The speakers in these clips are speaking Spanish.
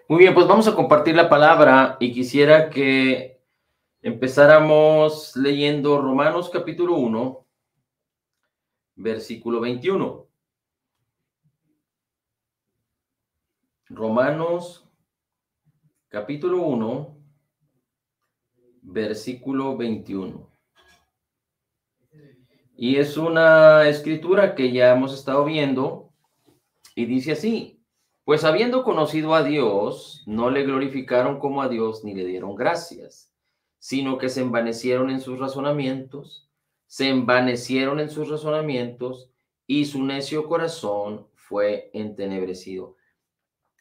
Muy bien, pues vamos a compartir la palabra y quisiera que empezáramos leyendo Romanos capítulo 1, versículo 21. Romanos capítulo 1, versículo 21. Y es una escritura que ya hemos estado viendo y dice así: pues habiendo conocido a Dios, no le glorificaron como a Dios ni le dieron gracias, sino que se envanecieron en sus razonamientos, y su necio corazón fue entenebrecido.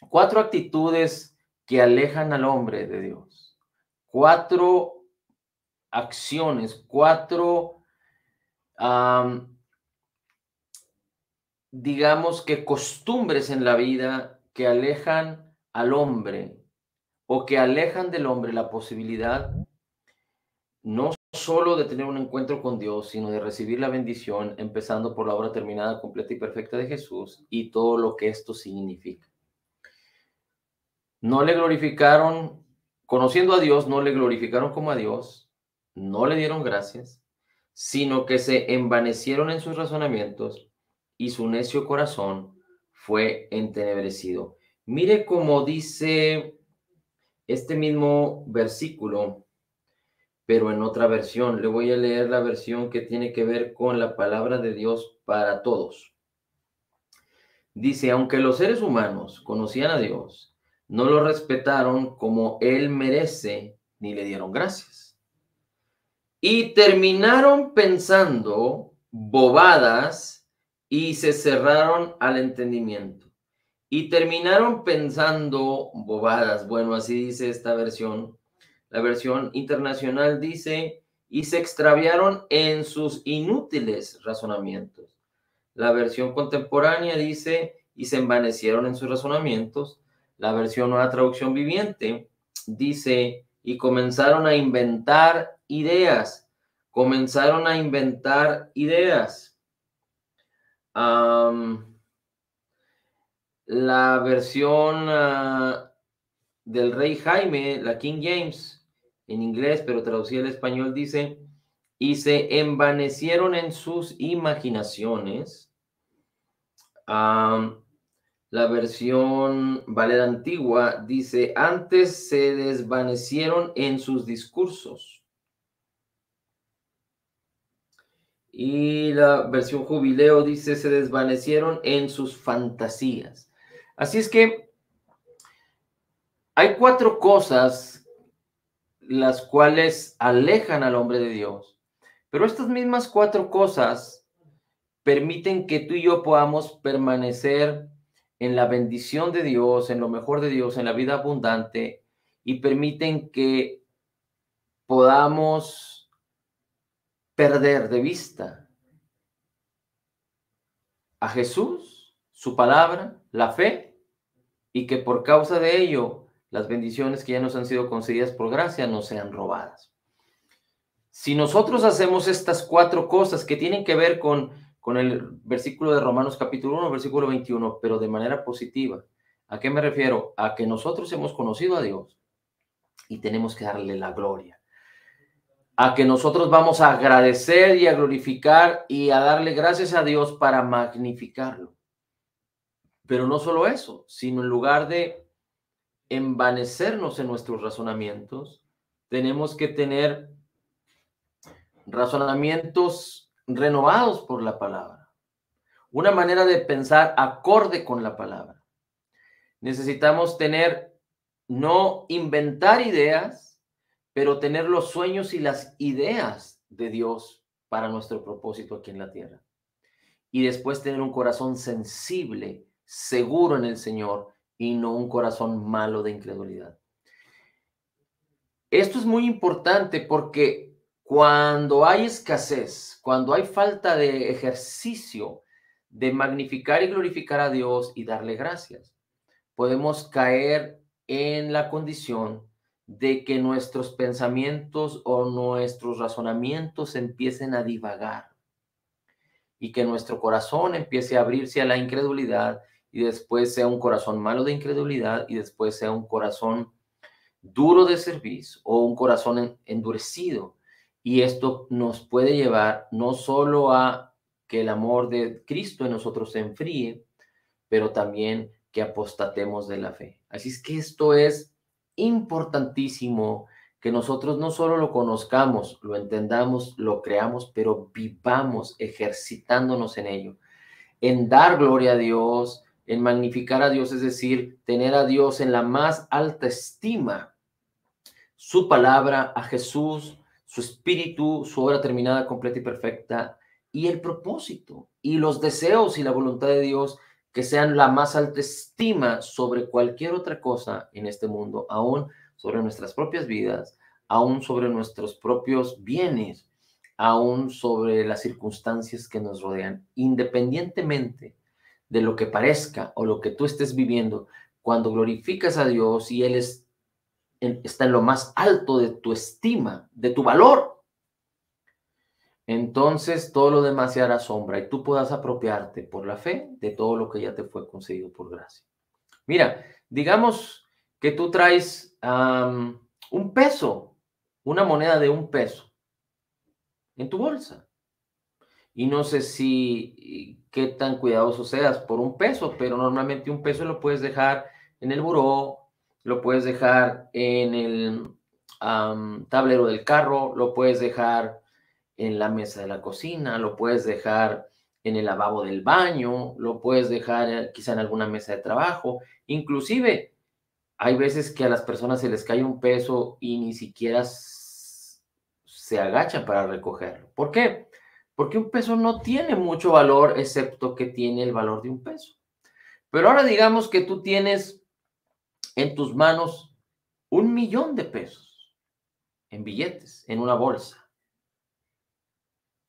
4 actitudes que alejan al hombre de Dios. 4 acciones, 4 digamos que costumbres en la vida que alejan al hombre o que alejan del hombre la posibilidad no solo de tener un encuentro con Dios, sino de recibir la bendición, empezando por la obra terminada, completa y perfecta de Jesús y todo lo que esto significa. No le glorificaron, conociendo a Dios, no le glorificaron como a Dios, no le dieron gracias, sino que se envanecieron en sus razonamientos y su necio corazón fue entenebrecido. Mire cómo dice este mismo versículo, pero en otra versión. Le voy a leer la versión que tiene que ver con la palabra de Dios para todos. Dice: aunque los seres humanos conocían a Dios, no lo respetaron como Él merece, ni le dieron gracias. Y terminaron pensando bobadas y se cerraron al entendimiento. Y terminaron pensando bobadas. Bueno, así dice esta versión. La versión internacional dice: y se extraviaron en sus inútiles razonamientos. La versión contemporánea dice: y se envanecieron en sus razonamientos. La versión Nueva Traducción Viviente dice: y comenzaron a inventar ideas. Comenzaron a inventar ideas. La versión del Rey Jaime, la King James, en inglés, pero traducida al español, dice: y se envanecieron en sus imaginaciones. La versión Valera Antigua dice: antes se desvanecieron en sus discursos. Y la versión Jubileo dice: se desvanecieron en sus fantasías. Así es que hay 4 cosas las cuales alejan al hombre de Dios, pero estas mismas 4 cosas permiten que tú y yo podamos permanecer en la bendición de Dios, en lo mejor de Dios, en la vida abundante, y permiten que podamos perder de vista a Jesús, su palabra, la fe, y que por causa de ello las bendiciones que ya nos han sido concedidas por gracia no sean robadas. Si nosotros hacemos estas 4 cosas que tienen que ver con el versículo de Romanos capítulo 1, versículo 21, pero de manera positiva, ¿a qué me refiero? A que nosotros hemos conocido a Dios y tenemos que darle la gloria. A que nosotros vamos a agradecer y a glorificar y a darle gracias a Dios para magnificarlo. Pero no solo eso, sino en lugar de envanecernos en nuestros razonamientos, tenemos que tener razonamientos renovados por la palabra, una manera de pensar acorde con la palabra. Necesitamos no inventar ideas, pero tener los sueños y las ideas de Dios para nuestro propósito aquí en la tierra. Y después tener un corazón sensible, seguro en el Señor, y no un corazón malo de incredulidad. Esto es muy importante porque cuando hay escasez, cuando hay falta de ejercicio de magnificar y glorificar a Dios y darle gracias, podemos caer en la condición de que nuestros pensamientos o nuestros razonamientos empiecen a divagar y que nuestro corazón empiece a abrirse a la incredulidad y después sea un corazón malo de incredulidad, y después sea un corazón duro de servicio o un corazón endurecido. Y esto nos puede llevar no solo a que el amor de Cristo en nosotros se enfríe, pero también que apostatemos de la fe. Así es que esto es importantísimo, que nosotros no solo lo conozcamos, lo entendamos, lo creamos, pero vivamos ejercitándonos en ello, en dar gloria a Dios, en magnificar a Dios, es decir, tener a Dios en la más alta estima, su palabra, a Jesús, su espíritu, su obra terminada, completa y perfecta, y el propósito, y los deseos y la voluntad de Dios que sean la más alta estima sobre cualquier otra cosa en este mundo, aún sobre nuestras propias vidas, aún sobre nuestros propios bienes, aún sobre las circunstancias que nos rodean, independientemente de lo que parezca o lo que tú estés viviendo. Cuando glorificas a Dios y Él está en lo más alto de tu estima, de tu valor, entonces todo lo demás se hará sombra y tú puedas apropiarte por la fe de todo lo que ya te fue concedido por gracia. Mira, digamos que tú traes un peso, una moneda de $1 en tu bolsa. Y no sé si qué tan cuidadoso seas por $1, pero normalmente $1 lo puedes dejar en el buró, lo puedes dejar en el tablero del carro, lo puedes dejar en la mesa de la cocina, lo puedes dejar en el lavabo del baño, lo puedes dejar quizá en alguna mesa de trabajo. Inclusive hay veces que a las personas se les cae $1 y ni siquiera se agachan para recogerlo. ¿Por qué? Porque $1 no tiene mucho valor, excepto que tiene el valor de $1. Pero ahora digamos que tú tienes en tus manos $1,000,000 en billetes, en una bolsa.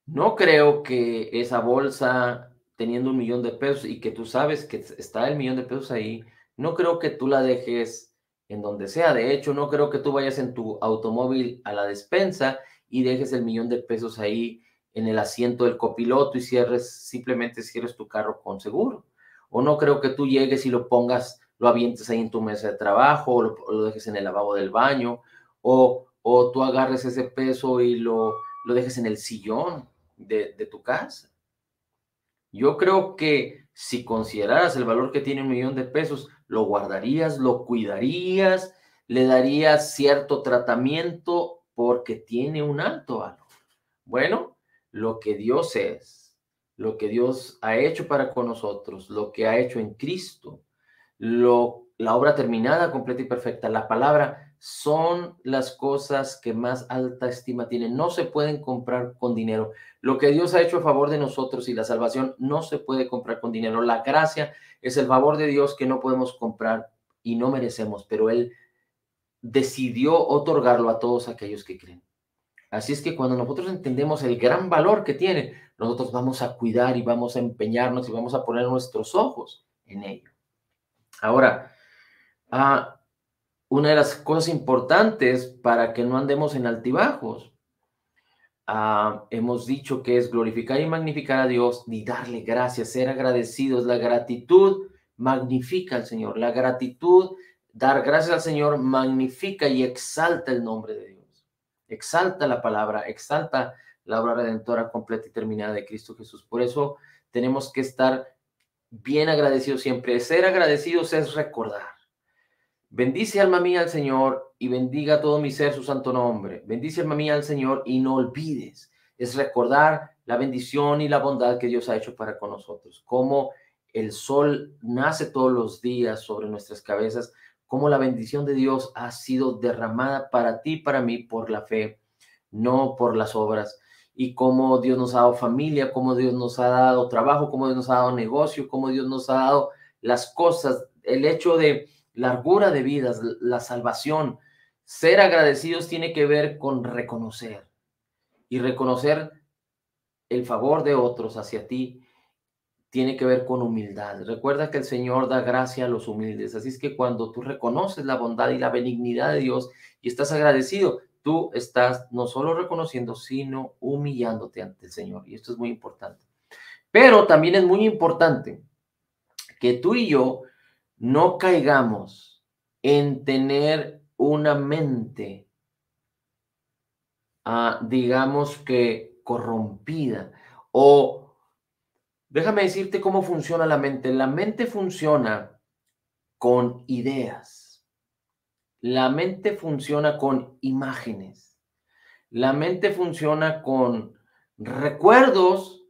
No creo que esa bolsa, teniendo $1,000,000 y que tú sabes que está el $1,000,000 ahí, no creo que tú la dejes en donde sea. De hecho, no creo que tú vayas en tu automóvil a la despensa y dejes el $1,000,000 ahí en el asiento del copiloto y simplemente cierres tu carro con seguro. O no creo que tú llegues y lo pongas, lo avientes ahí en tu mesa de trabajo, o lo dejes en el lavabo del baño, o tú agarres ese peso y lo dejes en el sillón de tu casa. Yo creo que si consideraras el valor que tiene $1,000,000, lo guardarías, lo cuidarías, le darías cierto tratamiento porque tiene un alto valor. Bueno, lo que Dios es, lo que Dios ha hecho para con nosotros, lo que ha hecho en Cristo, la obra terminada, completa y perfecta, la palabra, son las cosas que más alta estima tienen. No se pueden comprar con dinero. Lo que Dios ha hecho a favor de nosotros y la salvación no se puede comprar con dinero. La gracia es el favor de Dios que no podemos comprar y no merecemos, pero Él decidió otorgarlo a todos aquellos que creen. Así es que cuando nosotros entendemos el gran valor que tiene, nosotros vamos a cuidar y vamos a empeñarnos y vamos a poner nuestros ojos en ello. Ahora, una de las cosas importantes para que no andemos en altibajos, hemos dicho que es glorificar y magnificar a Dios y darle gracias, ser agradecidos. La gratitud magnifica al Señor. La gratitud, dar gracias al Señor, magnifica y exalta el nombre de Dios. Exalta la palabra, exalta la obra redentora completa y terminada de Cristo Jesús. Por eso tenemos que estar bien agradecidos siempre. Ser agradecidos es recordar. Bendice alma mía al Señor y bendiga todo mi ser su santo nombre. Bendice alma mía al Señor y no olvides. Es recordar la bendición y la bondad que Dios ha hecho para con nosotros. Cómo el sol nace todos los días sobre nuestras cabezas. Cómo la bendición de Dios ha sido derramada para ti y para mí por la fe, no por las obras. Y cómo Dios nos ha dado familia, cómo Dios nos ha dado trabajo, cómo Dios nos ha dado negocio, cómo Dios nos ha dado las cosas. El hecho de largura de vidas, la salvación. Ser agradecidos tiene que ver con reconocer y reconocer el favor de otros hacia ti tiene que ver con humildad. Recuerda que el Señor da gracia a los humildes. Así es que cuando tú reconoces la bondad y la benignidad de Dios y estás agradecido, tú estás no solo reconociendo, sino humillándote ante el Señor. Y esto es muy importante. Pero también es muy importante que tú y yo no caigamos en tener una mente, digamos que corrompida. O déjame decirte cómo funciona la mente. La mente funciona con ideas. La mente funciona con imágenes. La mente funciona con recuerdos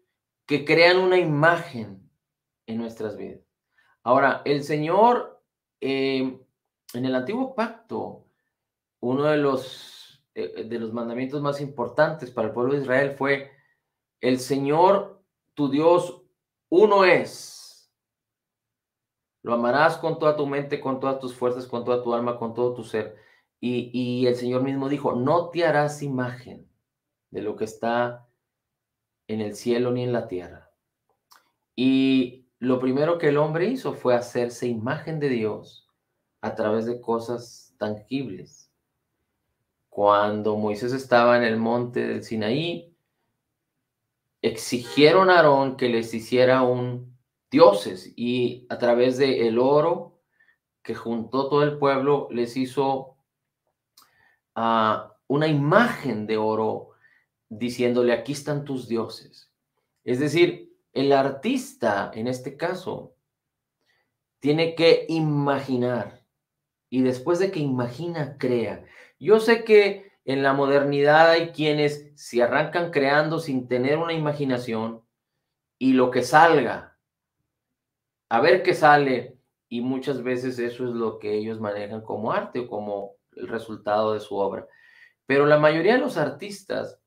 que crean una imagen en nuestras vidas. Ahora, el Señor, en el Antiguo Pacto, uno de los mandamientos más importantes para el pueblo de Israel fue: el Señor, tu Dios, uno es. Lo amarás con toda tu mente, con todas tus fuerzas, con toda tu alma, con todo tu ser. Y el Señor mismo dijo: no te harás imagen de lo que está en el cielo ni en la tierra. Y lo primero que el hombre hizo fue hacerse imagen de Dios a través de cosas tangibles. Cuando Moisés estaba en el monte del Sinaí, exigieron a Aarón que les hiciera un dioses, y a través de el oro que juntó todo el pueblo les hizo una imagen de oro, diciéndole: aquí están tus dioses. Es decir, el artista, en este caso, tiene que imaginar, y después de que imagina, crea. Yo sé que en la modernidad hay quienes se arrancan creando sin tener una imaginación, y lo que salga, a ver qué sale, y muchas veces eso es lo que ellos manejan como arte o como el resultado de su obra. Pero la mayoría de los artistas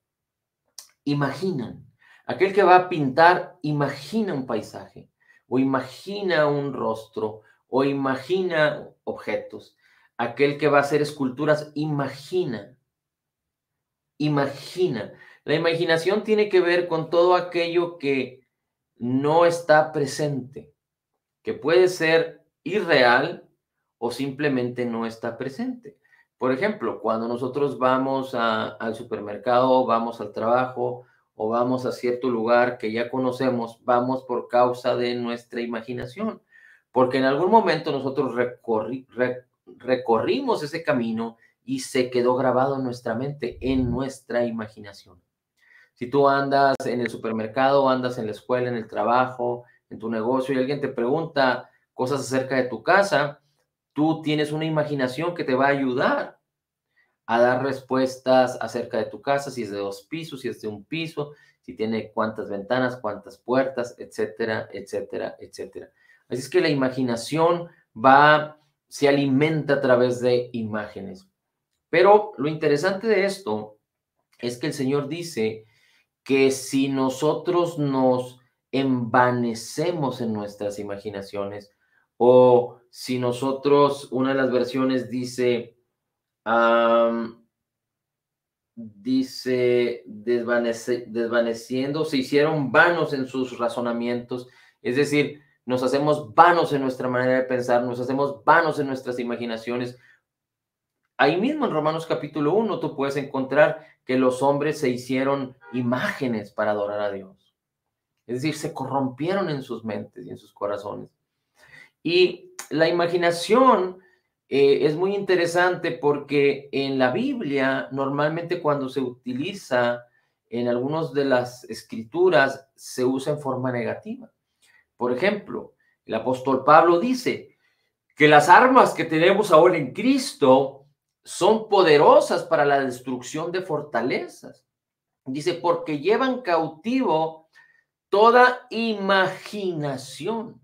imaginan. Aquel que va a pintar imagina un paisaje, o imagina un rostro, o imagina objetos. Aquel que va a hacer esculturas imagina. La imaginación tiene que ver con todo aquello que no está presente, que puede ser irreal o simplemente no está presente. Por ejemplo, cuando nosotros vamos al supermercado, vamos al trabajo o vamos a cierto lugar que ya conocemos, vamos por causa de nuestra imaginación, porque en algún momento nosotros recorrimos ese camino y se quedó grabado en nuestra mente, en nuestra imaginación. Si tú andas en el supermercado, andas en la escuela, en el trabajo, en tu negocio, y alguien te pregunta cosas acerca de tu casa, tú tienes una imaginación que te va a ayudar a dar respuestas acerca de tu casa, si es de 2 pisos, si es de 1 piso, si tiene cuántas ventanas, cuántas puertas, etcétera, etcétera, etcétera. Así es que la imaginación se alimenta a través de imágenes. Pero lo interesante de esto es que el Señor dice que si nosotros nos envanecemos en nuestras imaginaciones, o si nosotros, una de las versiones dice, desvaneciendo, se hicieron vanos en sus razonamientos, es decir, nos hacemos vanos en nuestra manera de pensar, nos hacemos vanos en nuestras imaginaciones. Ahí mismo en Romanos capítulo 1 tú puedes encontrar que los hombres se hicieron imágenes para adorar a Dios. Es decir, se corrompieron en sus mentes y en sus corazones. Y la imaginación es muy interesante porque en la Biblia, normalmente cuando se utiliza en algunas de las escrituras, se usa en forma negativa. Por ejemplo, el apóstol Pablo dice que las armas que tenemos ahora en Cristo son poderosas para la destrucción de fortalezas. Dice, porque llevan cautivo toda imaginación.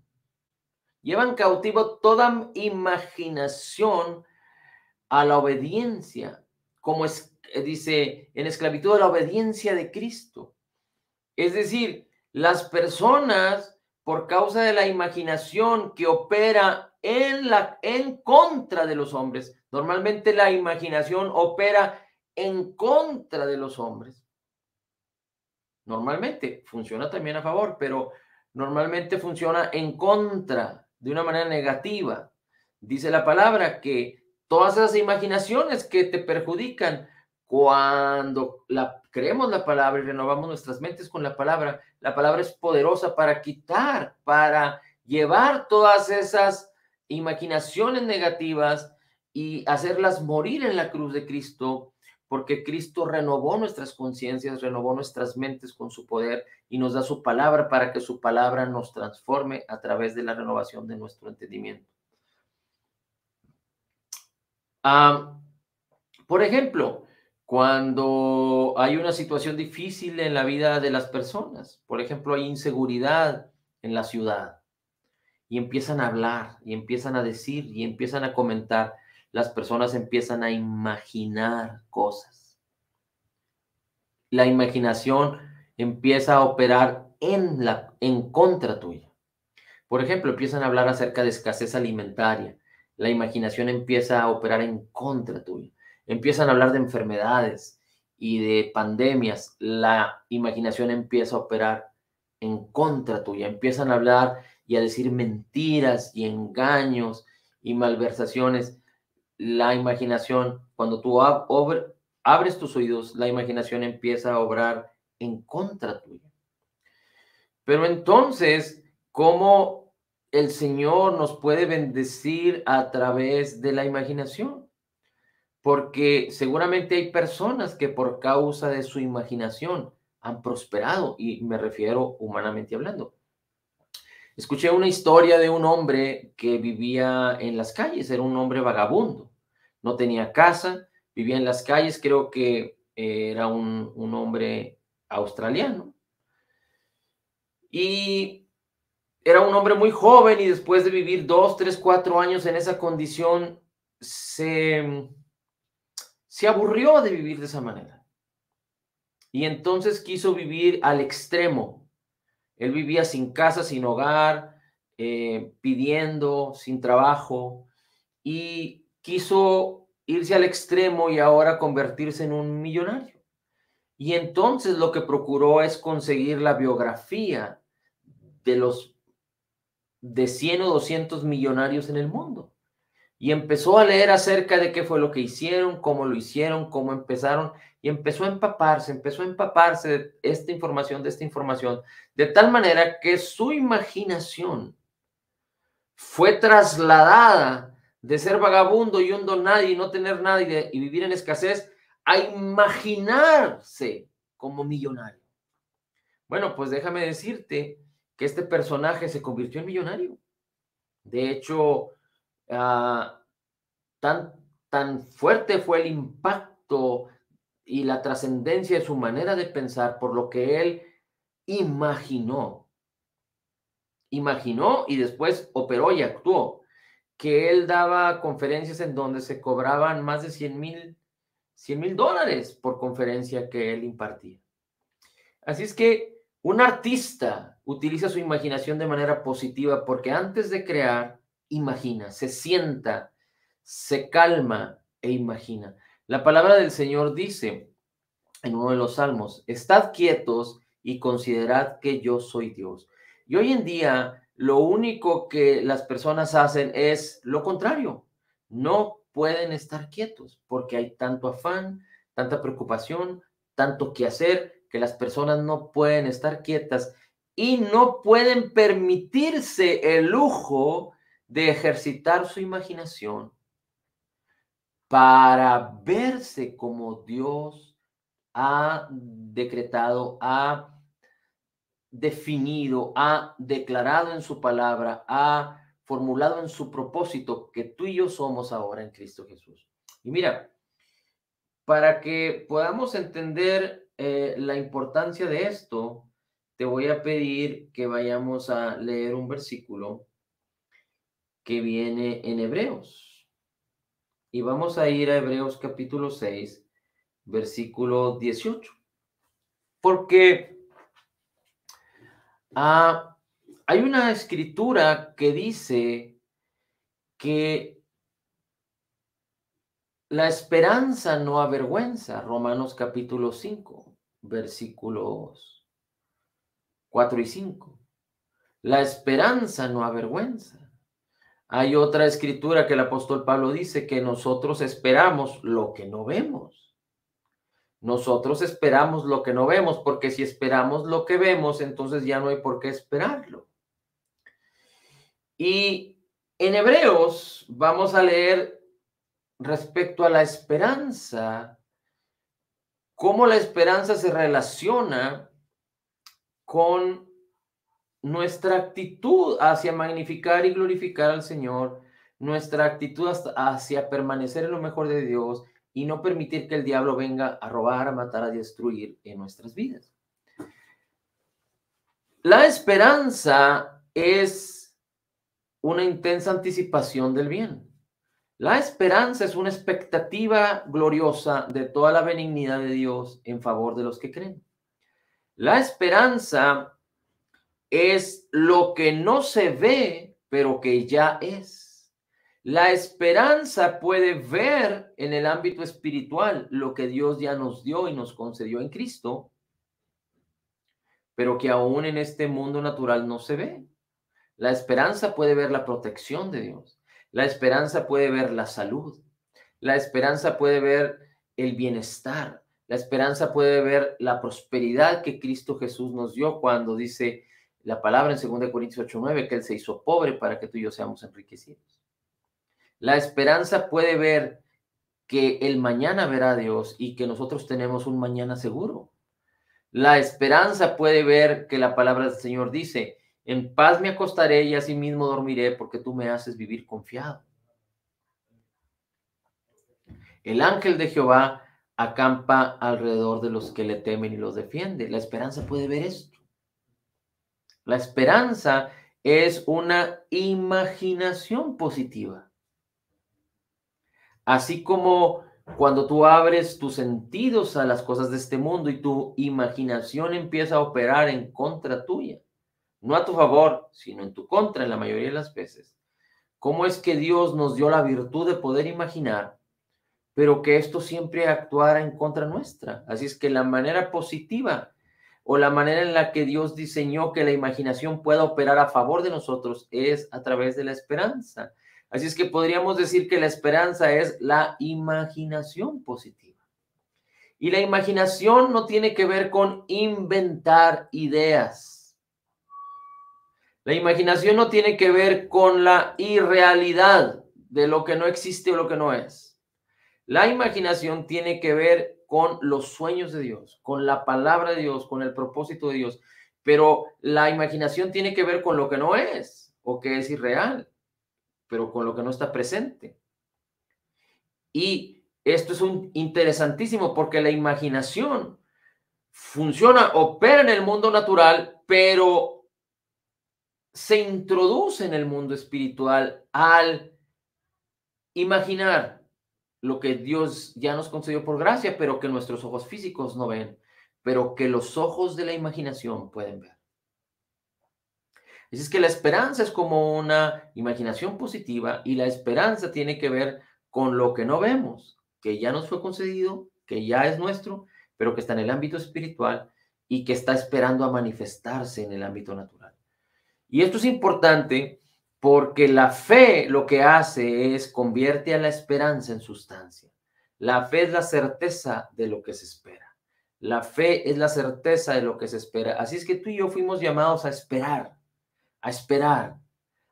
Llevan cautivo toda imaginación a la obediencia, como dice, en esclavitud a la obediencia de Cristo. Es decir, las personas, por causa de la imaginación que opera en contra de los hombres, normalmente la imaginación opera en contra de los hombres. Normalmente funciona también a favor, pero normalmente funciona en contra, de una manera negativa. Dice la palabra que todas esas imaginaciones que te perjudican, cuando creemos la palabra y renovamos nuestras mentes con la palabra es poderosa para quitar, para llevar todas esas imaginaciones negativas y hacerlas morir en la cruz de Cristo, porque Cristo renovó nuestras conciencias, renovó nuestras mentes con su poder y nos da su palabra para que su palabra nos transforme a través de la renovación de nuestro entendimiento. Por ejemplo, cuando hay una situación difícil en la vida de las personas, por ejemplo, hay inseguridad en la ciudad y empiezan a hablar y empiezan a decir y empiezan a comentar, las personas empiezan a imaginar cosas. La imaginación empieza a operar en contra tuya. Por ejemplo, empiezan a hablar acerca de escasez alimentaria. La imaginación empieza a operar en contra tuya. Empiezan a hablar de enfermedades y de pandemias. La imaginación empieza a operar en contra tuya. Empiezan a hablar y a decir mentiras y engaños y malversaciones. La imaginación, cuando tú abres tus oídos, la imaginación empieza a obrar en contra tuya. Pero entonces, ¿cómo el Señor nos puede bendecir a través de la imaginación? Porque seguramente hay personas que por causa de su imaginación han prosperado, y me refiero humanamente hablando. Escuché una historia de un hombre que vivía en las calles, era un hombre vagabundo, no tenía casa, vivía en las calles, creo que era un hombre australiano. Y era un hombre muy joven y después de vivir 2, 3, 4 años en esa condición, se aburrió de vivir de esa manera. Y entonces quiso vivir al extremo. Él vivía sin casa, sin hogar, pidiendo, sin trabajo, y quiso irse al extremo y ahora convertirse en un millonario. Y entonces lo que procuró es conseguir la biografía de los de 100 o 200 millonarios en el mundo. Y empezó a leer acerca de qué fue lo que hicieron, cómo empezaron, y empezó a empaparse de esta información, de tal manera que su imaginación fue trasladada de ser vagabundo y un don nadie y no tener nada y vivir en escasez a imaginarse como millonario. Bueno, pues déjame decirte que este personaje se convirtió en millonario. De hecho, ah, tan, tan fuerte fue el impacto y la trascendencia de su manera de pensar por lo que él imaginó. Imaginó y después operó y actuó. Que él daba conferencias en donde se cobraban más de $100,000 por conferencia que él impartía. Así es que un artista utiliza su imaginación de manera positiva porque antes de crear, imagina, se sienta, se calma e imagina. La palabra del Señor dice en uno de los salmos, estad quietos y considerad que yo soy Dios. Y hoy en día lo único que las personas hacen es lo contrario. No pueden estar quietos porque hay tanto afán, tanta preocupación, tanto que hacer, que las personas no pueden estar quietas y no pueden permitirse el lujo de ejercitar su imaginación para verse como Dios ha decretado, ha definido, ha declarado en su palabra, ha formulado en su propósito que tú y yo somos ahora en Cristo Jesús. Y mira, para que podamos entender la importancia de esto, te voy a pedir que vayamos a leer un versículo que viene en Hebreos. Y vamos a ir a Hebreos capítulo 6, versículo 18. Porque hay una escritura que dice que la esperanza no avergüenza. Romanos capítulo 5, versículos 4 y 5. La esperanza no avergüenza. Hay otra escritura que el apóstol Pablo dice que nosotros esperamos lo que no vemos. Nosotros esperamos lo que no vemos, porque si esperamos lo que vemos, entonces ya no hay por qué esperarlo. Y en Hebreos vamos a leer respecto a la esperanza, cómo la esperanza se relaciona con nuestra actitud hacia magnificar y glorificar al Señor, nuestra actitud hacia permanecer en lo mejor de Dios y no permitir que el diablo venga a robar, a matar, a destruir en nuestras vidas. La esperanza es una intensa anticipación del bien. La esperanza es una expectativa gloriosa de toda la benignidad de Dios en favor de los que creen. La esperanza es lo que no se ve, pero que ya es. La esperanza puede ver en el ámbito espiritual lo que Dios ya nos dio y nos concedió en Cristo, pero que aún en este mundo natural no se ve. La esperanza puede ver la protección de Dios. La esperanza puede ver la salud. La esperanza puede ver el bienestar. La esperanza puede ver la prosperidad que Cristo Jesús nos dio cuando dice la palabra en 2 Corintios 8:9 que Él se hizo pobre para que tú y yo seamos enriquecidos. La esperanza puede ver que el mañana verá a Dios y que nosotros tenemos un mañana seguro. La esperanza puede ver que la palabra del Señor dice, en paz me acostaré y asimismo dormiré porque tú me haces vivir confiado. El ángel de Jehová acampa alrededor de los que le temen y los defiende. La esperanza puede ver esto. La esperanza es una imaginación positiva. Así como cuando tú abres tus sentidos a las cosas de este mundo y tu imaginación empieza a operar en contra tuya, no a tu favor, sino en tu contra en la mayoría de las veces. ¿Cómo es que Dios nos dio la virtud de poder imaginar, pero que esto siempre actuara en contra nuestra? Así es que la manera positiva o la manera en la que Dios diseñó que la imaginación pueda operar a favor de nosotros es a través de la esperanza. Así es que podríamos decir que la esperanza es la imaginación positiva. Y la imaginación no tiene que ver con inventar ideas. La imaginación no tiene que ver con la irrealidad de lo que no existe o lo que no es. La imaginación tiene que ver con los sueños de Dios, con la palabra de Dios, con el propósito de Dios. Pero la imaginación tiene que ver con lo que no es o que es irreal, pero con lo que no está presente. Y esto es interesantísimo porque la imaginación funciona, opera en el mundo natural, pero se introduce en el mundo espiritual al imaginar lo que Dios ya nos concedió por gracia, pero que nuestros ojos físicos no ven, pero que los ojos de la imaginación pueden ver. Así es que la esperanza es como una imaginación positiva y la esperanza tiene que ver con lo que no vemos, que ya nos fue concedido, que ya es nuestro, pero que está en el ámbito espiritual y que está esperando a manifestarse en el ámbito natural. Y esto es importante porque la fe lo que hace es convierte a la esperanza en sustancia. La fe es la certeza de lo que se espera. La fe es la certeza de lo que se espera. Así es que tú y yo fuimos llamados a esperar,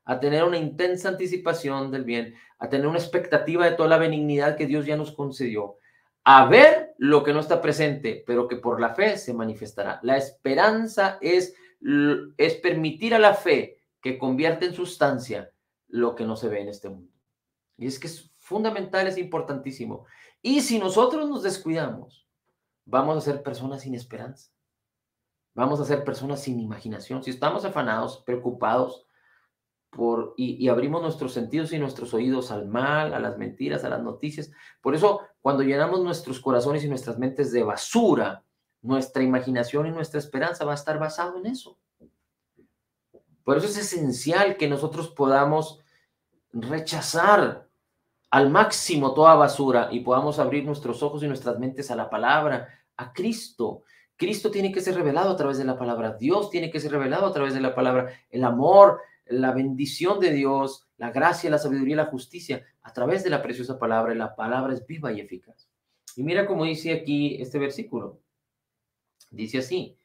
a tener una intensa anticipación del bien, a tener una expectativa de toda la benignidad que Dios ya nos concedió, a ver lo que no está presente, pero que por la fe se manifestará. La esperanza es permitir a la fe que convierta en sustancia lo que no se ve en este mundo. Y es que es fundamental, es importantísimo. Y si nosotros nos descuidamos, vamos a ser personas sin esperanza. Vamos a ser personas sin imaginación. Si estamos afanados, preocupados y abrimos nuestros sentidos y nuestros oídos al mal, a las mentiras, a las noticias. Por eso, cuando llenamos nuestros corazones y nuestras mentes de basura, nuestra imaginación y nuestra esperanza va a estar basado en eso. Por eso es esencial que nosotros podamos rechazar al máximo toda basura y podamos abrir nuestros ojos y nuestras mentes a la palabra, a Cristo. Cristo tiene que ser revelado a través de la palabra. Dios tiene que ser revelado a través de la palabra. El amor, la bendición de Dios, la gracia, la sabiduría y la justicia a través de la preciosa palabra. La palabra es viva y eficaz. Y mira cómo dice aquí este versículo. Dice así: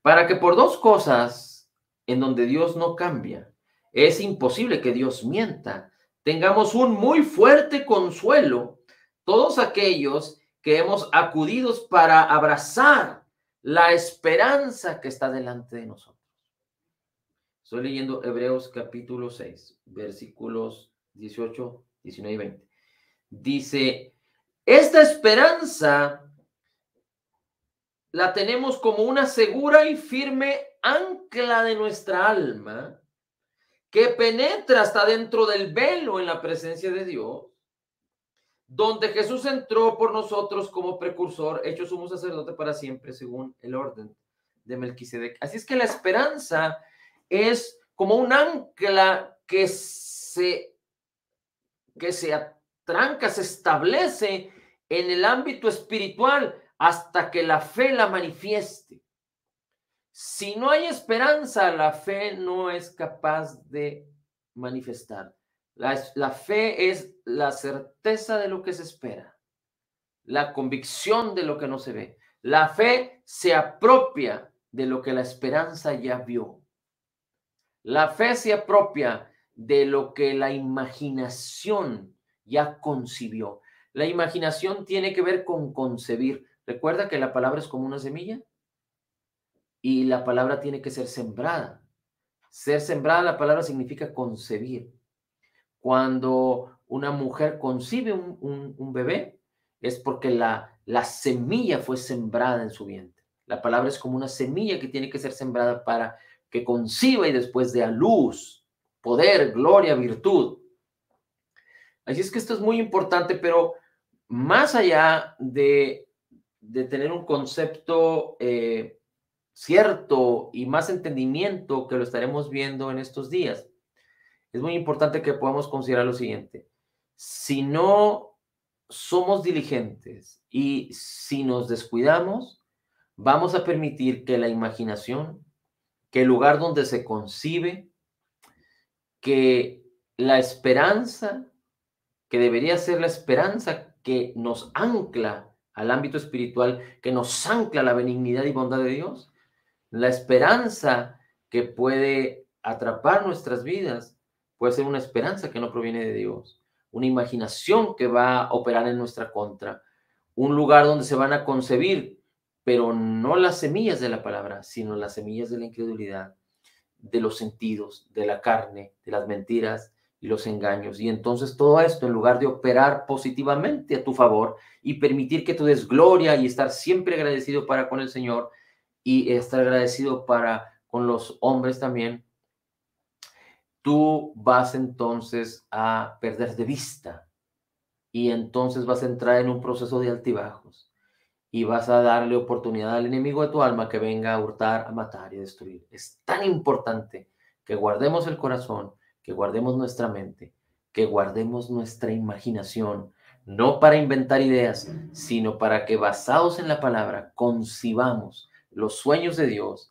para que por dos cosas en donde Dios no cambia, Es imposible que Dios mienta. Tengamos un muy fuerte consuelo, todos aquellos que hemos acudido para abrazar la esperanza que está delante de nosotros. Estoy leyendo Hebreos capítulo 6, versículos 18, 19 y 20. Dice, esta esperanza la tenemos como una segura y firme ancla de nuestra alma, que penetra hasta dentro del velo en la presencia de Dios, donde Jesús entró por nosotros como precursor, hecho sumo sacerdote para siempre, según el orden de Melquisedec. Así es que la esperanza es como un ancla que se atranca, se establece en el ámbito espiritual hasta que la fe la manifieste. Si no hay esperanza, la fe no es capaz de manifestar. La fe es la certeza de lo que se espera, la convicción de lo que no se ve. La fe se apropia de lo que la esperanza ya vio. La fe se apropia de lo que la imaginación ya concibió. La imaginación tiene que ver con concebir. Recuerda que la palabra es como una semilla y la palabra tiene que ser sembrada. Ser sembrada, la palabra significa concebir. Cuando una mujer concibe un bebé, es porque la semilla fue sembrada en su vientre. La palabra es como una semilla que tiene que ser sembrada para que conciba y después dé a luz, poder, gloria, virtud. Así es que esto es muy importante, pero más allá de tener un concepto cierto y más entendimiento, que lo estaremos viendo en estos días, es muy importante que podamos considerar lo siguiente. Si no somos diligentes y si nos descuidamos, vamos a permitir que la imaginación, que el lugar donde se concibe, que la esperanza, que debería ser la esperanza que nos ancla al ámbito espiritual, que nos ancla a la benignidad y bondad de Dios, la esperanza que puede atrapar nuestras vidas, puede ser una esperanza que no proviene de Dios, una imaginación que va a operar en nuestra contra, un lugar donde se van a concebir, pero no las semillas de la palabra, sino las semillas de la incredulidad, de los sentidos, de la carne, de las mentiras y los engaños. Y entonces todo esto, en lugar de operar positivamente a tu favor y permitir que tú des gloria y estar siempre agradecido para con el Señor y estar agradecido para con los hombres también, tú vas entonces a perder de vista y entonces vas a entrar en un proceso de altibajos y vas a darle oportunidad al enemigo de tu alma que venga a hurtar, a matar y a destruir. Es tan importante que guardemos el corazón, que guardemos nuestra mente, que guardemos nuestra imaginación, no para inventar ideas, sino para que basados en la palabra concibamos los sueños de Dios,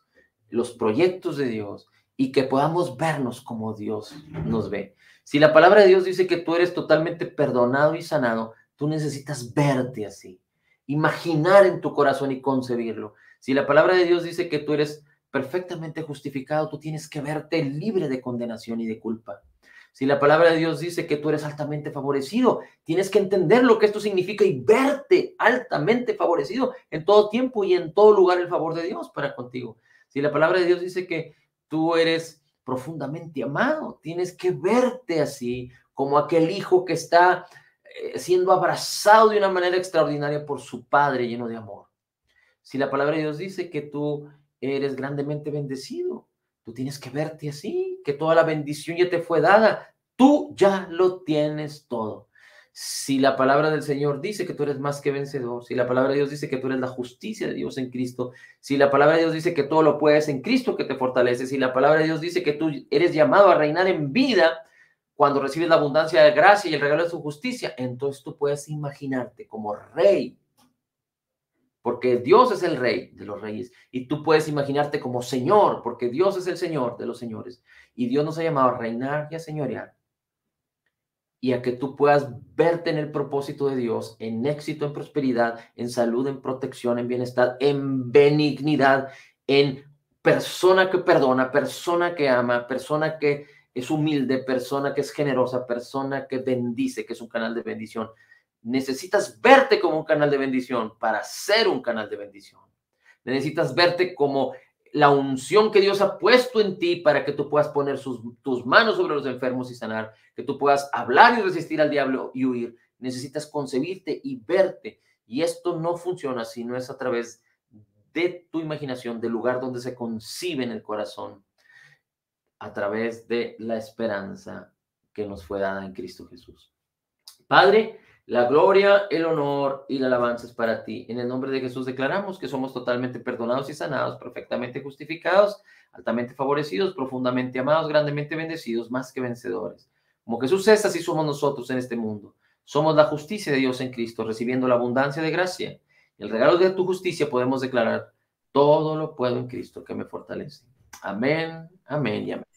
los proyectos de Dios y que podamos vernos como Dios nos ve. Si la palabra de Dios dice que tú eres totalmente perdonado y sanado, tú necesitas verte así, imaginar en tu corazón y concebirlo. Si la palabra de Dios dice que tú eres perfectamente justificado, tú tienes que verte libre de condenación y de culpa. Si la palabra de Dios dice que tú eres altamente favorecido, tienes que entender lo que esto significa y verte altamente favorecido en todo tiempo y en todo lugar el favor de Dios para contigo. Si la palabra de Dios dice que tú eres profundamente amado, tienes que verte así, como aquel hijo que está siendo abrazado de una manera extraordinaria por su Padre lleno de amor. Si la palabra de Dios dice que tú eres grandemente bendecido, tú tienes que verte así, que toda la bendición ya te fue dada, tú ya lo tienes todo. Si la palabra del Señor dice que tú eres más que vencedor, si la palabra de Dios dice que tú eres la justicia de Dios en Cristo, si la palabra de Dios dice que todo lo puedes en Cristo que te fortalece, si la palabra de Dios dice que tú eres llamado a reinar en vida cuando recibes la abundancia de gracia y el regalo de su justicia, entonces tú puedes imaginarte como rey, porque Dios es el rey de los reyes, y tú puedes imaginarte como señor, porque Dios es el señor de los señores, y Dios nos ha llamado a reinar y a señorear, y a que tú puedas verte en el propósito de Dios, en éxito, en prosperidad, en salud, en protección, en bienestar, en benignidad, en persona que perdona, persona que ama, persona que es humilde, persona que es generosa, persona que bendice, que es un canal de bendición. Necesitas verte como un canal de bendición para ser un canal de bendición. Necesitas verte como la unción que Dios ha puesto en ti para que tú puedas poner tus manos sobre los enfermos y sanar, que tú puedas hablar y resistir al diablo y huir. Necesitas concebirte y verte. Y esto no funciona si no es a través de tu imaginación, del lugar donde se concibe en el corazón, a través de la esperanza que nos fue dada en Cristo Jesús. Padre, la gloria, el honor y la alabanza es para ti. En el nombre de Jesús declaramos que somos totalmente perdonados y sanados, perfectamente justificados, altamente favorecidos, profundamente amados, grandemente bendecidos, más que vencedores. Como Jesús es, así somos nosotros en este mundo. Somos la justicia de Dios en Cristo, recibiendo la abundancia de gracia. El regalo de tu justicia podemos declarar, todo lo puedo en Cristo que me fortalece. Amén, amén y amén.